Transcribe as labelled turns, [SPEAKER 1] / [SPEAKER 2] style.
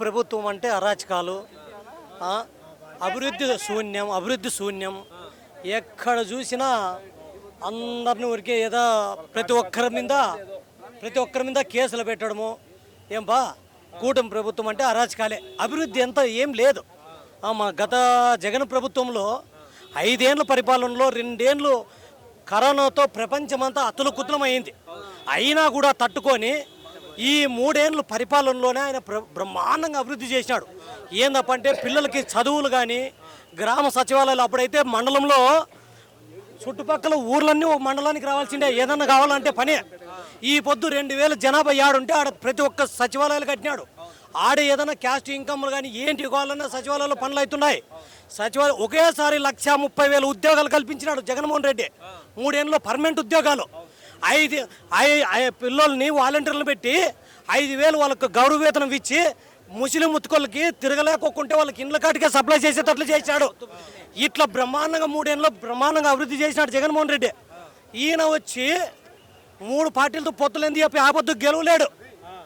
[SPEAKER 1] ప్రభుత్వం అంటే అరాచకాలు, అభివృద్ధి శూన్యం. ఎక్కడ చూసినా అందరిని ఊరికే ఏదో ప్రతి ఒక్కరి మీద కేసులు పెట్టడము. ఏం బా కూటమి ప్రభుత్వం అంటే అరాచకాలే, అభివృద్ధి ఎంత ఏం లేదు. మా గత జగన్ ప్రభుత్వంలో 5 ఏళ్ళ పరిపాలనలో 2 ఏళ్ళు కరోనాతో ప్రపంచమంతా అతులకుతులమైంది. అయినా కూడా తట్టుకొని ఈ 3 ఏళ్ళ పరిపాలనలోనే ఆయన బ్రహ్మాండంగా అభివృద్ధి చేసినాడు. ఏందప్పంటే పిల్లలకి చదువులు కానీ, గ్రామ సచివాలయాలు అప్పుడైతే మండలంలో చుట్టుపక్కల ఊర్లన్నీ ఒక మండలానికి రావాల్సిందే, ఏదన్నా కావాలంటే పనే. ఈ పొద్దు 2000 జనాభా ఆడుంటే ఆడ ప్రతి ఒక్క సచివాలయాలు కట్టినాడు. ఆడ ఏదైనా క్యాస్ట్ ఇన్కమ్లు కానీ ఏంటి కావాలన్నా సచివాలయంలో పనులు అవుతున్నాయి. సచివాలయం ఒకేసారి 1,30,000 ఉద్యోగాలు కల్పించినాడు జగన్మోహన్ రెడ్డి. 3 ఏళ్ళలో పర్మనెంట్ ఉద్యోగాలు. 5 పిల్లల్ని వాలంటీర్లను పెట్టి 5,000 వాళ్ళకు గౌరవ వేతనం ఇచ్చి ముస్లిం ముత్తుకోళ్ళకి తిరగలేకుంటే వాళ్ళకి ఇండ్ల కాటికే సప్లై చేసేటట్లు చేశాడు. ఇట్లా బ్రహ్మాండంగా 3 ఏళ్ళలో బ్రహ్మాండంగా అభివృద్ధి చేసినాడు జగన్మోహన్ రెడ్డి. ఈయన వచ్చి 3 పార్టీలతో పొత్తులేంది చెప్పి ఆపద్దు గెలవలేడు.